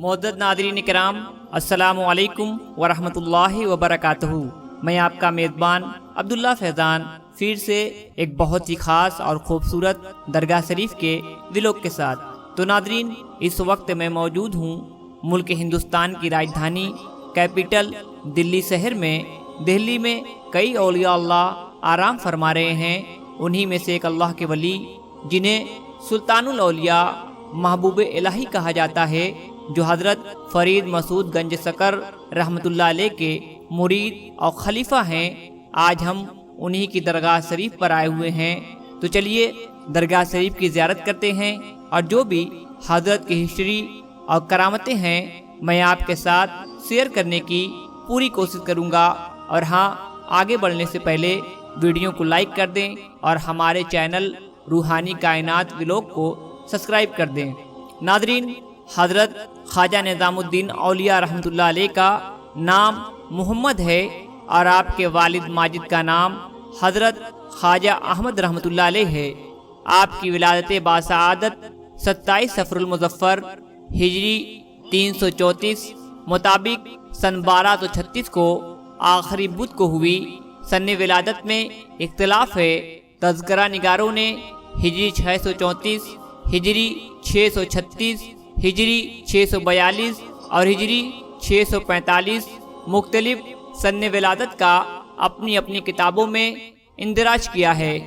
معزز ناظرین کرام، السلام علیکم ورحمۃ اللہ وبرکاتہ۔ میں آپ کا میزبان عبداللہ فیضان پھر سے ایک بہت ہی خاص اور خوبصورت درگاہ شریف کے ولاگ کے ساتھ۔ تو ناظرین، اس وقت میں موجود ہوں ملک ہندوستان کی راجدھانی کیپٹل دلی شہر میں۔ دہلی میں کئی اولیاء اللہ آرام فرما رہے ہیں۔ انہی میں سے ایک اللہ کے ولی جنہیں سلطان الاولیاء محبوب الہی کہا جاتا ہے، جو حضرت فرید مسعود گنج سکر رحمۃ اللہ علیہ کے مرید اور خلیفہ ہیں، آج ہم انہی کی درگاہ شریف پر آئے ہوئے ہیں۔ تو چلیے درگاہ شریف کی زیارت کرتے ہیں، اور جو بھی حضرت کی ہسٹری اور کرامتیں ہیں میں آپ کے ساتھ شیئر کرنے کی پوری کوشش کروں گا۔ اور ہاں، آگے بڑھنے سے پہلے ویڈیو کو لائک کر دیں اور ہمارے چینل روحانی کائنات ولاگ کو سبسکرائب کر دیں۔ ناظرین، حضرت خواجہ نظام الدین اولیاء رحمۃ اللہ علیہ کا نام محمد ہے، اور آپ کے والد ماجد کا نام حضرت خواجہ احمد رحمۃ اللہ علیہ ہے۔ آپ کی ولادت باسعادت 27 صفر المظفر ہجری 334 مطابق سن 1236 کو آخری بدھ کو ہوئی۔ سن ولادت میں اختلاف ہے۔ تذکرہ نگاروں نے ہجری 634، ہجری 636، ہجری 642 اور ہجری 645 مختلف سن ولادت کا اپنی اپنی کتابوں میں اندراج کیا ہے۔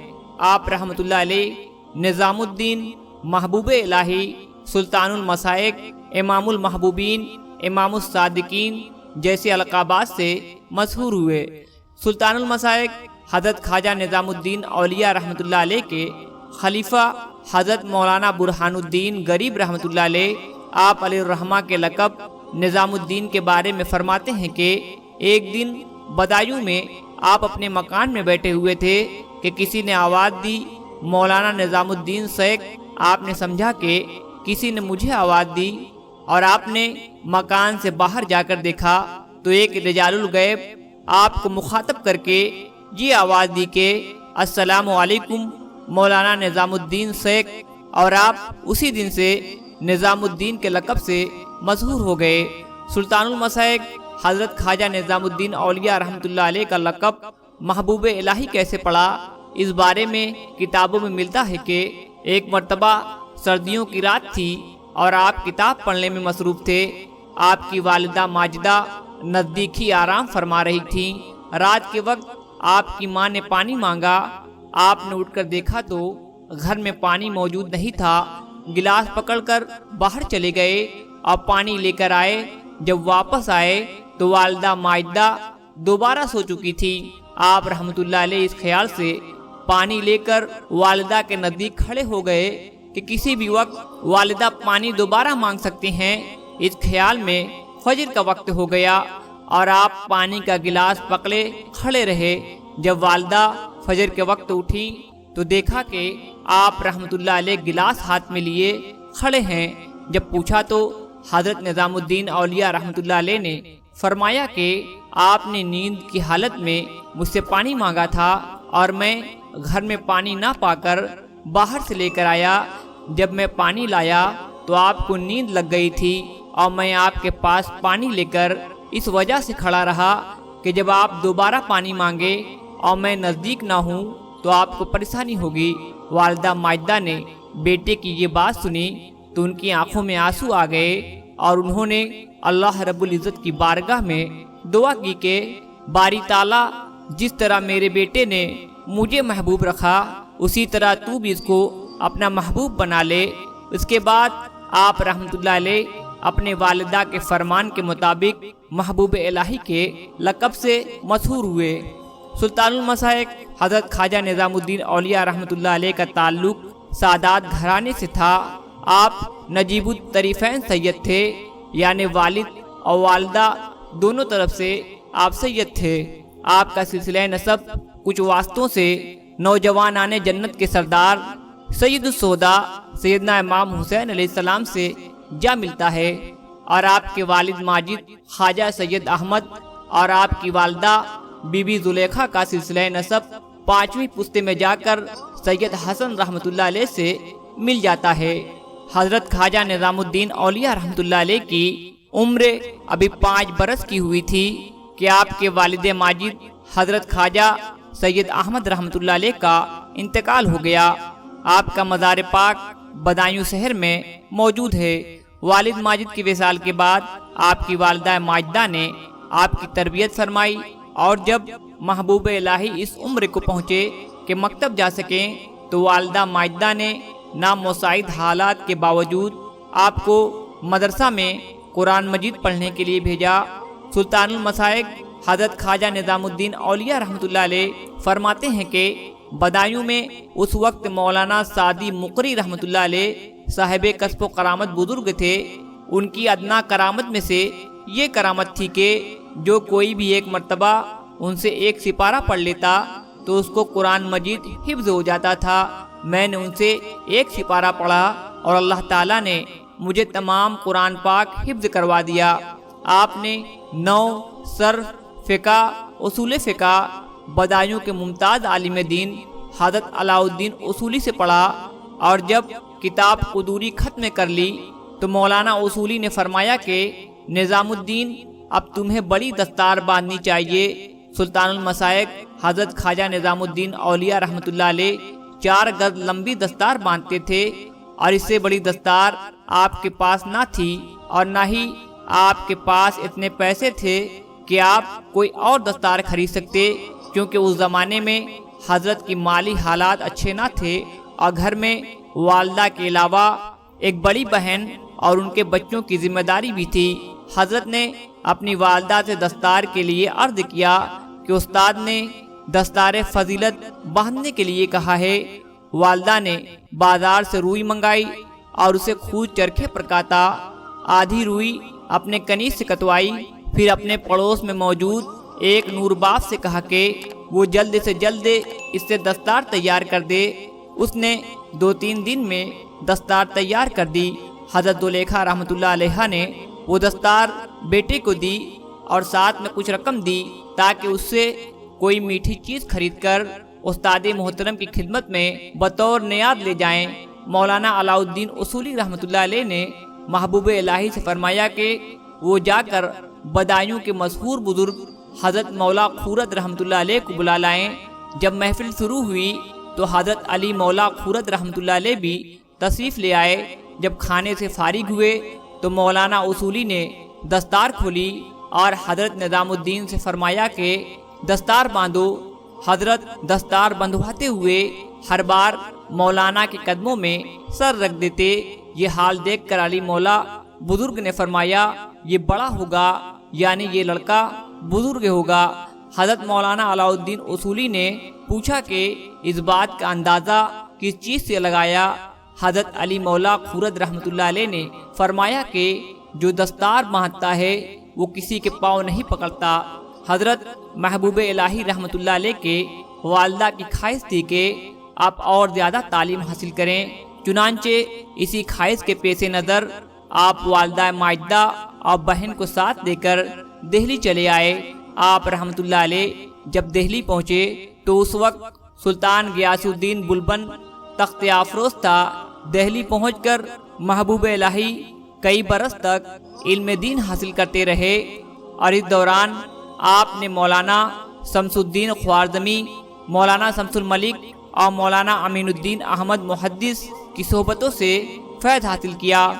آپ رحمۃ اللہ علیہ نظام الدین، محبوب الہی، سلطان المشائخ، امام المحبوبین، امام الصادقین جیسے القابات سے مشہور ہوئے۔ سلطان المشائخ حضرت خواجہ نظام الدین اولیاء رحمۃ اللہ علیہ کے خلیفہ حضرت مولانا برہان الدین غریب رحمۃ اللہ علیہ، آپ علیہ الرحمہ کے لقب نظام الدین کے بارے میں فرماتے ہیں کہ ایک دن بدایوں میں آپ اپنے مکان میں بیٹھے ہوئے تھے کہ کسی نے آواز دی، مولانا نظام الدین شیخ۔ آپ نے سمجھا کہ کسی نے مجھے آواز دی، اور آپ نے مکان سے باہر جا کر دیکھا تو ایک رجال الغیب آپ کو مخاطب کر کے یہ آواز دی کہ السلام علیکم مولانا نظام الدین شیخ، اور آپ اسی دن سے نظام الدین کے لقب سے مشہور ہو گئے۔ سلطان المشائخ حضرت خواجہ نظام الدین اولیاء رحمۃ اللہ علیہ کا لقب محبوب الہی کیسے پڑا، اس بارے میں کتابوں میں ملتا ہے کہ ایک مرتبہ سردیوں کی رات تھی اور آپ کتاب پڑھنے میں مصروف تھے۔ آپ کی والدہ ماجدہ نزدیک ہی آرام فرما رہی تھیں۔ رات کے وقت آپ کی ماں نے پانی مانگا۔ آپ نے اٹھ کر دیکھا تو گھر میں پانی موجود نہیں تھا۔ گلاس پکڑ کر باہر چلے گئے اور پانی لے کر آئے۔ جب واپس آئے تو والدہ ماجدہ دوبارہ سو چکی تھی۔ آپ رحمۃ اللہ علیہ اس خیال سے پانی لے کر والدہ کے نزدیک کھڑے ہو گئے کہ کسی بھی وقت والدہ پانی دوبارہ مانگ سکتی ہیں۔ اس خیال میں فجر کا وقت ہو گیا اور آپ پانی کا گلاس پکڑے کھڑے رہے۔ جب والدہ فجر کے وقت اٹھی تو دیکھا کہ آپ رحمۃ اللہ علیہ گلاس ہاتھ میں لیے کھڑے ہیں۔ جب پوچھا تو حضرت نظام الدین اولیاء رحمۃ اللہ علیہ نے فرمایا کہ آپ نے نیند کی حالت میں مجھ سے پانی مانگا تھا، اور میں گھر میں پانی نہ پا کر باہر سے لے کر آیا۔ جب میں پانی لایا تو آپ کو نیند لگ گئی تھی، اور میں آپ کے پاس پانی لے کر اس وجہ سے کھڑا رہا کہ جب آپ دوبارہ پانی مانگے اور میں نزدیک نہ ہوں تو آپ کو پریشانی ہوگی۔ والدہ ماجدہ نے بیٹے کی یہ بات سنی تو ان کی آنکھوں میں آنسو آ گئے، اور انہوں نے اللہ رب العزت کی بارگاہ میں دعا کی کہ باری تعالیٰ، جس طرح میرے بیٹے نے مجھے محبوب رکھا، اسی طرح تو بھی اس کو اپنا محبوب بنا لے۔ اس کے بعد آپ رحمۃ اللہ علیہ اپنے والدہ کے فرمان کے مطابق محبوب الہی کے لقب سے مشہور ہوئے۔ سلطان المشائخ حضرت خواجہ نظام الدین اولیاء رحمۃ اللہ علیہ کا تعلق سادات گھرانے سے تھا۔ آپ نجیب الطریفین سید تھے، یعنی والد اور والدہ دونوں طرف سے آپ سید تھے۔ آپ کا سلسلہ نسب کچھ واسطوں سے نوجوانان جنت کے سردار سید الشہداء سیدنا امام حسین علیہ السلام سے جا ملتا ہے، اور آپ کے والد ماجد خواجہ سید احمد اور آپ کی والدہ بی بی زلیخا کا سلسلہ نسب 5ویں پشتے میں جا کر سید حسن رحمۃ اللہ علیہ سے مل جاتا ہے۔ حضرت خواجہ نظام الدین اولیاء رحمۃ اللہ علیہ کی عمر ابھی 5 برس کی ہوئی تھی کہ آپ کے والد ماجد حضرت خواجہ سید احمد رحمۃ اللہ علیہ کا انتقال ہو گیا۔ آپ کا مزار پاک بدایوں شہر میں موجود ہے۔ والد ماجد کی وصال کے بعد آپ کی والدہ ماجدہ نے آپ کی تربیت فرمائی، اور جب محبوب الہی اس عمر کو پہنچے کہ مکتب جا سکیں تو والدہ ماجدہ نے نامساعد حالات کے باوجود آپ کو مدرسہ میں قرآن مجید پڑھنے کے لیے بھیجا۔ سلطان المشائخ حضرت خواجہ نظام الدین اولیاء رحمۃ اللہ علیہ فرماتے ہیں کہ بدایوں میں اس وقت مولانا سعدی مقری رحمۃ اللہ علیہ صاحب کسب و کرامت بزرگ تھے۔ ان کی ادنا کرامت میں سے یہ کرامت تھی کہ جو کوئی بھی ایک مرتبہ ان سے ایک سپارہ پڑھ لیتا تو اس کو قرآن مجید حفظ ہو جاتا تھا۔ میں نے ان سے ایک سپارہ پڑھا اور اللہ تعالیٰ نے مجھے تمام قرآن پاک حفظ کروا دیا۔ آپ نے 9 صرف، فقہ، اصول فقہ بدایوں کے ممتاز عالم دین حضرت علاء الدین اصولی سے پڑھا، اور جب کتاب قدوری ختم کر لی تو مولانا اصولی نے فرمایا کہ نظام الدین اب تمہیں بڑی دستار باندھنی چاہیے۔ سلطان المشائخ حضرت خواجہ نظام الدین اولیاء رحمۃ اللہ علیہ 4 گز لمبی دستار باندھتے تھے، اور اس سے بڑی دستار آپ کے پاس نہ تھی، اور نہ ہی آپ کے پاس اتنے پیسے تھے کہ آپ کوئی اور دستار خرید سکتے، کیونکہ اس زمانے میں حضرت کی مالی حالات اچھے نہ تھے، اور گھر میں والدہ کے علاوہ ایک بڑی بہن اور ان کے بچوں کی ذمہ داری بھی تھی۔ حضرت نے اپنی والدہ سے دستار کے لیے عرض کیا کہ استاد نے دستار فضیلت باندھنے کے لیے کہا ہے۔ والدہ نے بازار سے روئی منگائی اور اسے خود چرخے پر کاتا۔ آدھی روئی اپنے کنیز سے کتوائی، پھر اپنے پڑوس میں موجود ایک نور باف سے کہا کہ وہ جلد سے جلد اس سے دستار تیار کر دے۔ اس نے 2-3 دن میں دستار تیار کر دی۔ حضرت زلیخا رحمۃ اللہ علیہ نے وہ دستار بیٹے کو دی اور ساتھ میں کچھ رقم دی تاکہ اس سے کوئی میٹھی چیز خرید کر استاد محترم کی خدمت میں بطور نیاد لے جائیں۔ مولانا علاء الدین اصولی رحمۃ اللہ علیہ نے محبوب الہی سے فرمایا کہ وہ جا کر بدایوں کے مشہور بزرگ حضرت مولا خورد رحمۃ اللہ علیہ کو بلا لائیں۔ جب محفل شروع ہوئی تو حضرت علی مولا خورد رحمۃ اللہ علیہ بھی تشریف لے آئے۔ جب کھانے سے فارغ ہوئے تو مولانا اصولی نے دستار کھولی اور حضرت نظام الدین سے فرمایا کہ دستار باندھو۔ حضرت دستار بندھواتے ہوئے ہر بار مولانا کے قدموں میں سر رکھ دیتے۔ یہ حال دیکھ کر علی مولا بزرگ نے فرمایا یہ بڑا ہوگا، یعنی یہ لڑکا بزرگ ہوگا۔ حضرت مولانا علاء الدین اصولی نے پوچھا کہ اس بات کا اندازہ کس چیز سے لگایا؟ حضرت علی مولا خورد رحمۃ اللہ علیہ نے فرمایا کہ جو دستار باندھتا ہے وہ کسی کے پاؤں نہیں پکڑتا۔ حضرت محبوب الہی رحمۃ اللہ علیہ کے والدہ کی خواہش تھی کہ آپ اور زیادہ تعلیم حاصل کریں، چنانچہ اسی خواہش کے پیش نظر آپ والدہ ماجدہ اور بہن کو ساتھ لے کر دہلی چلے آئے۔ آپ رحمۃ اللہ علیہ جب دہلی پہنچے تو اس وقت سلطان غیاث الدین بلبن تخت افروز تھا۔ دہلی پہنچ کر محبوب الہی کئی برس تک علم دین حاصل کرتے رہے، اور اس دوران آپ نے مولانا شمس الدین خوارزمی، مولانا شمس الملک اور مولانا امین الدین احمد محدث کی صحبتوں سے فیض حاصل کیا۔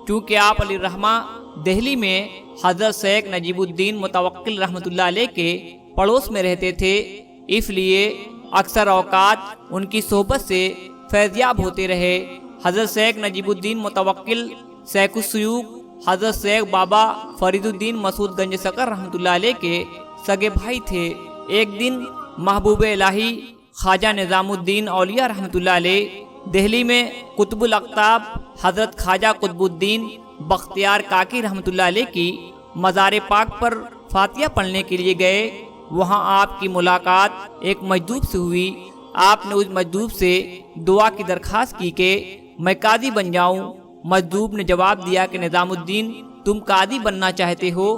چونکہ آپ علی الرحمہ دہلی میں حضرت شیخ نجیب الدین متوکل رحمۃ اللہ علیہ کے پڑوس میں رہتے تھے، اس لیے اکثر اوقات ان کی صحبت سے فیضیاب ہوتے رہے۔ حضرت شیخ نجیب الدین متوکل شیخ الشیوخ حضرت شیخ بابا فرید الدین مسعود گنج سکر رحمۃ اللہ علیہ کے سگے بھائی تھے۔ ایک دن محبوب الہی خواجہ نظام الدین اولیاء رحمۃ اللہ علیہ دہلی میں قطب الاقطاب حضرت خواجہ قطب الدین بختیار کاکی رحمۃ اللہ علیہ کی مزار پاک پر فاتحہ پڑھنے کے لیے گئے۔ وہاں آپ کی ملاقات ایک مجذوب سے ہوئی۔ آپ نے اس مجذوب سے دعا کی درخواست کی کہ میں قاضی بن جاؤں۔ مجذوب نے جواب دیا کہ نظام الدین تم قاضی بننا چاہتے ہو،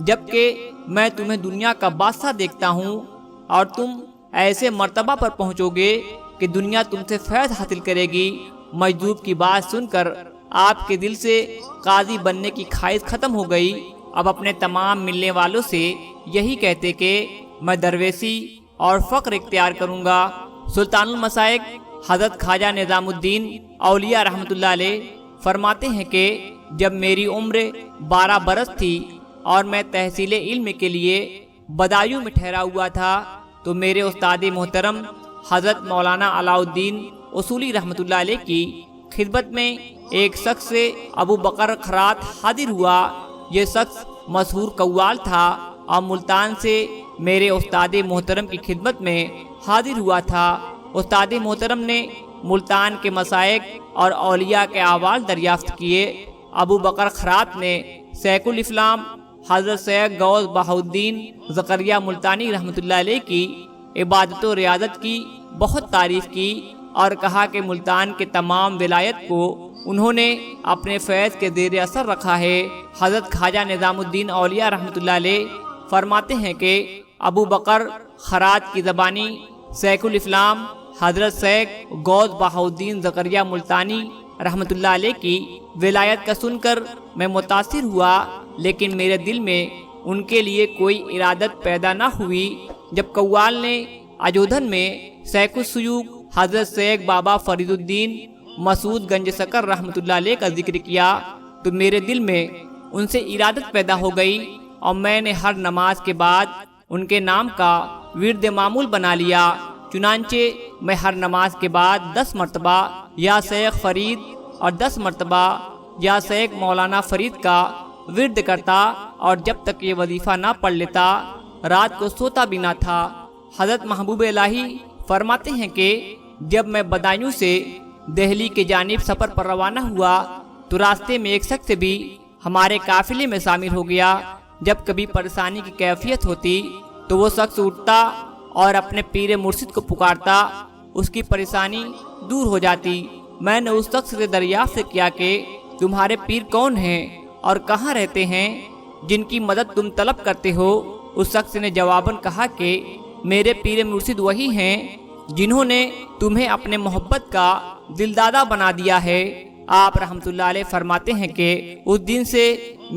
جبکہ میں تمہیں دنیا کا بادشاہ دیکھتا ہوں، اور تم ایسے مرتبہ پر پہنچو گے کہ دنیا تم سے فیض حاصل کرے گی۔ مجذوب کی بات سن کر آپ کے دل سے قاضی بننے کی خواہش ختم ہو گئی۔ اب اپنے تمام ملنے والوں سے یہی کہتے کہ میں درویشی اور فقر اختیار کروں گا۔ سلطان المشائخ حضرت خواجہ نظام الدین اولیاء رحمۃ اللہ علیہ فرماتے ہیں کہ جب میری عمر 12 برس تھی اور میں تحصیل علم کے لیے بدایوں میں ٹھہرا ہوا تھا تو میرے استاد محترم حضرت مولانا علاء الدین اصولی رحمۃ اللہ علیہ کی خدمت میں ایک شخص سے ابو بکر خرات حاضر ہوا۔ یہ شخص مشہور قوال تھا اور ملتان سے میرے استاد محترم کی خدمت میں حاضر ہوا تھا۔ استاد محترم نے ملتان کے مشائخ اور اولیاء کے احوال دریافت کیے۔ ابو بکر خرات نے شیخ الاسلام حضرت سید غوث بہاؤالدین زکریا ملتانی رحمۃ اللہ علیہ کی عبادت و ریاضت کی بہت تعریف کی اور کہا کہ ملتان کے تمام ولایت کو انہوں نے اپنے فیض کے زیر اثر رکھا ہے۔ حضرت خواجہ نظام الدین اولیاء رحمۃ اللہ علیہ فرماتے ہیں کہ ابو بکر خرات کی زبانی شیخ الاسلام حضرت شیخ غوث بہاؤالدین زکریا ملتانی رحمۃ اللہ علیہ کی ولایت کا سن کر میں متاثر ہوا، لیکن میرے دل میں ان کے لیے کوئی ارادت پیدا نہ ہوئی۔ جب قوال نے اجودھن میں شیخ الشیوخ حضرت شیخ بابا فرید الدین مسعود گنج سکر رحمۃ اللہ علیہ کا ذکر کیا تو میرے دل میں ان سے ارادت پیدا ہو گئی اور میں نے ہر نماز کے بعد ان کے نام کا ورد معمول بنا لیا۔ چنانچہ میں ہر نماز کے بعد 10 مرتبہ یا شیخ فرید اور 10 مرتبہ یا شیخ مولانا فرید کا ورد کرتا اور جب تک یہ وظیفہ نہ پڑھ لیتا رات کو سوتا بھی نہ تھا۔ حضرت محبوب الہی فرماتے ہیں کہ جب میں بدایوں سے دہلی کے جانب سفر پر روانہ ہوا تو راستے میں ایک شخص بھی ہمارے قافلے میں شامل ہو گیا۔ جب کبھی پریشانی کی کیفیت ہوتی تو وہ شخص اٹھتا اور اپنے پیر مرشد کو پکارتا، اس کی پریشانی دور ہو جاتی۔ میں نے اس شخص سے دریافت کیا کہ تمہارے پیر کون ہیں اور کہاں رہتے ہیں جن کی مدد تم طلب کرتے ہو؟ اس شخص نے جواباً کہا کہ میرے پیر مرشد وہی ہیں جنہوں نے تمہیں اپنے محبت کا دلدادہ بنا دیا ہے۔ آپ رحمۃ اللہ علیہ فرماتے ہیں کہ اس دن سے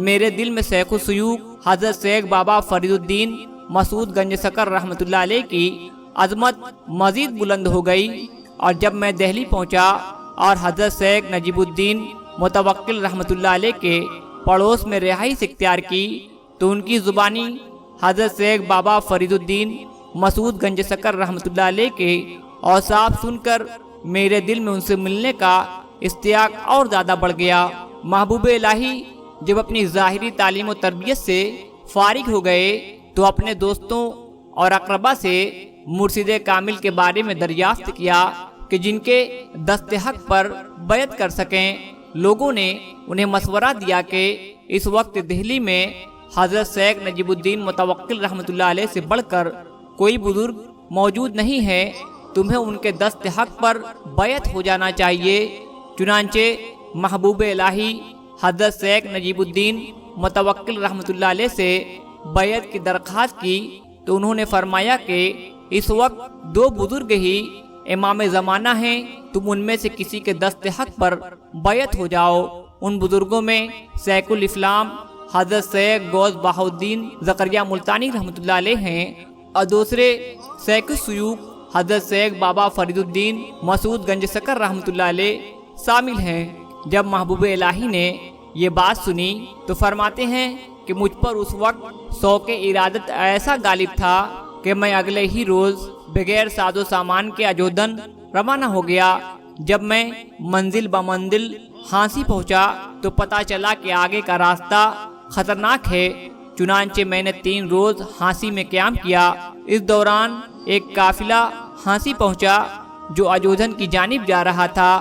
میرے دل میں شیخ الشیوخ حضرت شیخ بابا فرید الدین مسعود گنج سکر رحمۃ اللہ علیہ کی عظمت مزید بلند ہو گئی، اور جب میں دہلی پہنچا اور حضرت شیخ نجیب الدین متوکل رحمۃ اللہ علیہ کے پڑوس میں رہائش اختیار کی تو ان کی زبانی حضرت شیخ بابا فرید الدین مسعود گنج سکر رحمۃ اللہ علیہ کے اوصاف سن کر میرے دل میں ان سے ملنے کا اشتیاق اور زیادہ بڑھ گیا۔ محبوب الہی جب اپنی ظاہری تعلیم و تربیت سے فارغ ہو گئے تو اپنے دوستوں اور اقربا سے مرشد کامل کے بارے میں دریافت کیا کہ جن کے دست حق پر بیعت کر سکیں۔ لوگوں نے انہیں مشورہ دیا کہ اس وقت دہلی میں حضرت شیخ نجیب الدین متوکل رحمۃ اللہ علیہ سے بڑھ کر کوئی بزرگ موجود نہیں ہے، تمہیں ان کے دست حق پر بیعت ہو جانا چاہیے۔ چنانچہ محبوب الہی حضرت شیخ نجیب الدین متوکل رحمۃ اللہ علیہ سے بیعت کی درخواست کی تو انہوں نے فرمایا کہ اس وقت 2 بزرگ ہی امام زمانہ ہیں، تم ان میں سے کسی کے دست حق پر بیعت ہو جاؤ۔ ان بزرگوں میں شیخ الاسلام حضرت شیخ غوث بہاؤالدین زکریا ملتانی رحمۃ اللہ علیہ ہیں اور دوسرے شیخ الشیوخ حضرت شیخ بابا فرید الدین مسعود گنج سکر رحمۃ اللہ علیہ شامل ہیں۔ جب محبوب الہی نے یہ بات سنی تو فرماتے ہیں کہ مجھ پر اس وقت شوق ارادت ایسا غالب تھا کہ میں اگلے ہی روز بغیر ساز و سامان کے اجودھن روانہ ہو گیا۔ جب میں منزل بمنزل ہانسی پہنچا تو پتہ چلا کہ آگے کا راستہ خطرناک ہے۔ چنانچہ میں نے 3 روز ہانسی میں قیام کیا۔ اس دوران ایک قافلہ ہانسی پہنچا جو اجودھن کی جانب جا رہا تھا۔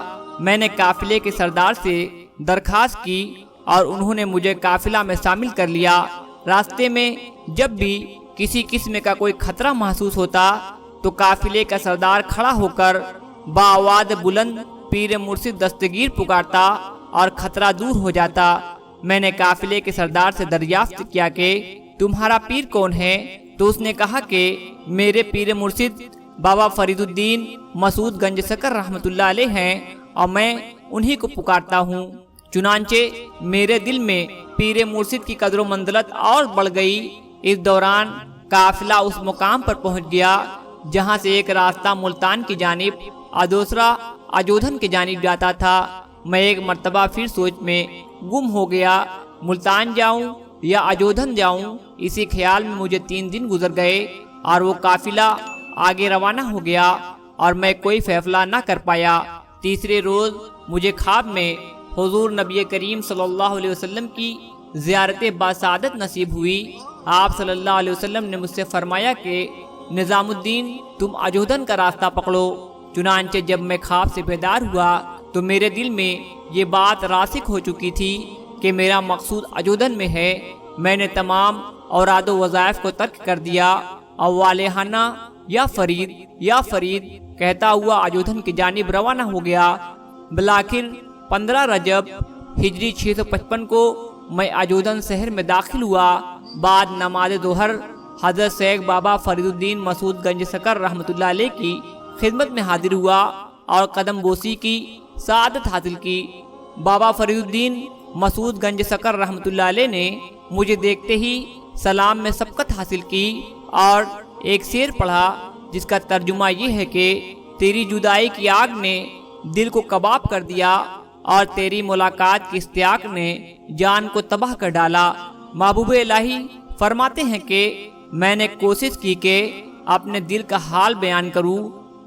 میں نے قافلے کے سردار سے درخواست کی اور انہوں نے مجھے قافلہ میں شامل کر لیا۔ راستے میں جب بھی کسی قسم کا کوئی خطرہ محسوس ہوتا تو قافلے کا سردار کھڑا ہو کر بآواز بلند پیر مرشد دستگیر پکارتا اور خطرہ دور ہو جاتا۔ میں نے قافلے کے سردار سے دریافت کیا کہ تمہارا پیر کون ہے؟ تو اس نے کہا کہ میرے پیر مرشد بابا فرید الدین مسعود گنج سکر رحمۃ اللہ علیہ ہیں اور میں انہی کو پکارتا ہوں۔ چنانچہ میرے دل میں پیر مرشد کی قدر و منزلت اور بڑھ گئی۔ اس دوران قافلہ اس مقام پر پہنچ گیا جہاں سے ایک راستہ ملتان کی جانب اور دوسرا اجودھن کی جانب جاتا تھا۔ میں ایک مرتبہ پھر سوچ میں گم ہو گیا، ملتان جاؤں یا اجودھن جاؤں۔ اسی خیال میں مجھے 3 دن گزر گئے اور وہ قافلہ آگے روانہ ہو گیا اور میں کوئی فیصلہ نہ کر پایا۔ تیسرے روز مجھے خواب میں حضور نبی کریم صلی اللہ علیہ وسلم کی زیارت باسعادت نصیب ہوئی۔ آپ صلی اللہ علیہ وسلم نے مجھ سے فرمایا کہ نظام الدین تم اجودھن کا راستہ پکڑو۔ چنانچہ جب میں خواب سے بیدار ہوا تو میرے دل میں یہ بات راسخ ہو چکی تھی کہ میرا مقصود اجودھن میں ہے۔ میں نے تمام اوراد و وظائف کو ترک کر دیا اور والہانہ یا فرید کہتا ہوا اجودھن کی جانب روانہ ہو گیا۔ بالآخر 15 رجب ہجری 655 کو میں اجودھن شہر میں داخل ہوا۔ بعد نماز ظہر حضرت شیخ بابا فرید الدین مسعود گنج سکر رحمۃ اللہ علیہ کی خدمت میں حاضر ہوا اور قدم بوسی کی سعادت حاصل کی۔ بابا فرید الدین مسعود گنج سکر رحمۃ اللہ علیہ نے مجھے دیکھتے ہی سلام میں سبقت حاصل کی اور ایک شعر پڑھا جس کا ترجمہ یہ ہے کہ تیری جدائی کی آگ نے دل کو کباب کر دیا اور تیری ملاقات کی اشتیاق نے جان کو تباہ کر ڈالا۔ محبوب الہی فرماتے ہیں کہ میں نے کوشش کی کہ اپنے دل کا حال بیان کروں،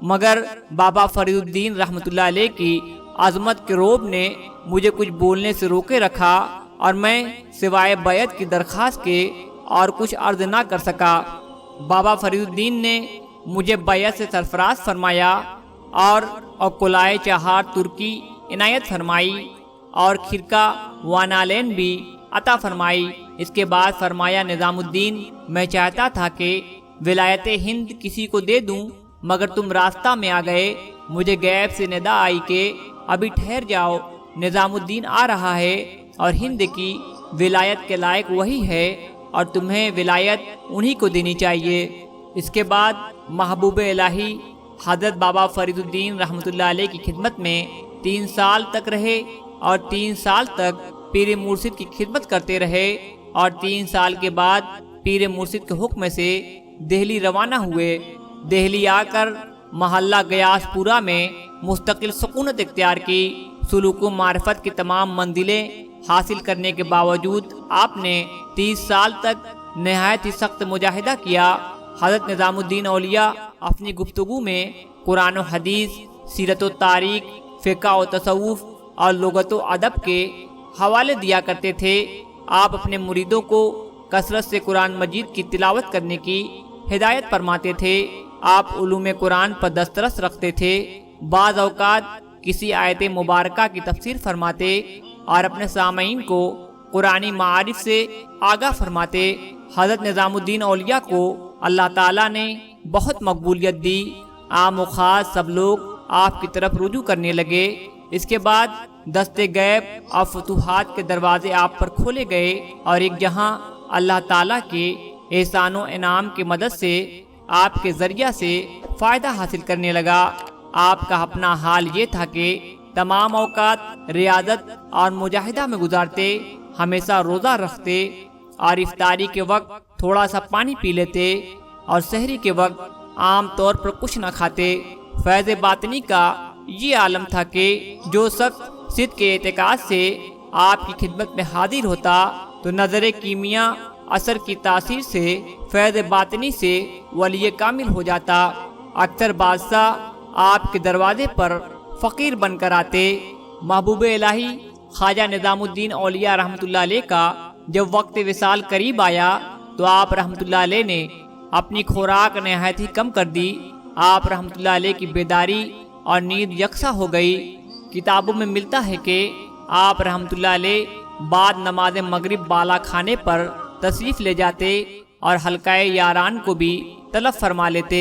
مگر بابا فرید الدین رحمۃ اللہ علیہ کی عظمت کے رعب نے مجھے کچھ بولنے سے روکے رکھا اور میں سوائے بیعت کی درخواست کے اور کچھ عرض نہ کر سکا۔ بابا فرید الدین نے مجھے بیعت سے سرفراز فرمایا اور قلعہ چہار ترکی عنایت فرمائی اور خرقہ وانالین بھی عطا فرمائی۔ اس کے بعد فرمایا نظام الدین میں چاہتا تھا کہ ولایت ہند کسی کو دے دوں، مگر تم راستہ میں آ گئے۔ مجھے غیب سے ندا آئی کہ ابھی ٹھہر جاؤ، نظام الدین آ رہا ہے اور ہند کی ولایت کے لائق وہی ہے اور تمہیں ولایت انہی کو دینی چاہیے۔ اس کے بعد محبوب الہی حضرت بابا فرید الدین رحمۃ اللہ علیہ کی خدمت میں 3 سال تک رہے اور 3 سال تک پیر مرشد کی خدمت کرتے رہے اور 3 سال کے بعد پیر مرشد کے حکم سے دہلی روانہ ہوئے۔ دہلی آ کر محلہ گیاس پورہ میں مستقل سکونت اختیار کی۔ سلوک و معرفت کی تمام منزلیں حاصل کرنے کے باوجود آپ نے 30 سال تک نہایت ہی سخت مجاہدہ کیا۔ حضرت نظام الدین اولیاء اپنی گفتگو میں قرآن و حدیث، سیرت و تاریخ، فقہ و تصوف اور لغت و ادب کے حوالے دیا کرتے تھے۔ آپ اپنے مریدوں کو کثرت سے قرآن مجید کی تلاوت کرنے کی ہدایت فرماتے تھے۔ آپ علوم قرآن پر دسترس رکھتے تھے۔ بعض اوقات کسی آیت مبارکہ کی تفسیر فرماتے اور اپنے سامعین کو قرآنی معارف سے آگاہ فرماتے۔ حضرت نظام الدین اولیاء کو اللہ تعالیٰ نے بہت مقبولیت دی۔ عام و خاص سب لوگ آپ کی طرف رجوع کرنے لگے۔ اس کے بعد دست غیب اور فتوحات کے دروازے آپ پر کھولے گئے اور ایک جہاں اللہ تعالیٰ کے احسان و انعام کی مدد سے آپ کے ذریعہ سے فائدہ حاصل کرنے لگا۔ آپ کا اپنا حال یہ تھا کہ تمام اوقات ریاضت اور مجاہدہ میں گزارتے، ہمیشہ روزہ رکھتے اور افطاری کے وقت تھوڑا سا پانی پی لیتے اور سحری کے وقت عام طور پر کچھ نہ کھاتے۔ فیض باطنی کا یہ عالم تھا کہ جو شخص صدق کے اعتقاد سے آپ کی خدمت میں حاضر ہوتا تو نظر کیمیا اثر کی تاثیر سے فیض باطنی سے ولی کامل ہو جاتا۔ اکثر بادشاہ آپ کے دروازے پر فقیر بن کر آتے۔ محبوب الہی خواجہ نظام الدین اولیاء رحمۃ اللہ علیہ کا جب وقت وصال قریب آیا تو آپ رحمۃ اللہ علیہ نے اپنی خوراک نہایت ہی کم کر دی۔ آپ رحمۃ اللہ علیہ کی بیداری اور نیند یکساں ہو گئی۔ کتابوں میں ملتا ہے کہ آپ رحمۃ اللہ علیہ بعد نماز مغرب بالا کھانے پر تشریف لے جاتے اور حلقہ یاران کو بھی طلب فرما لیتے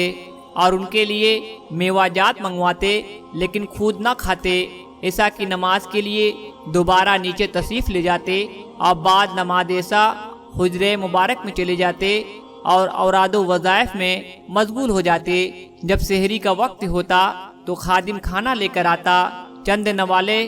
اور ان کے لیے میوہ جات منگواتے، لیکن خود نہ کھاتے۔ عشاء کی نماز کے لیے دوبارہ نیچے تشریف لے جاتے اور بعد نماز عشاء حجرے مبارک میں چلے جاتے اور اوراد و وظائف میں مشغول ہو جاتے۔ جب سحری کا وقت ہوتا تو خادم کھانا لے کر آتا۔ چند نوالے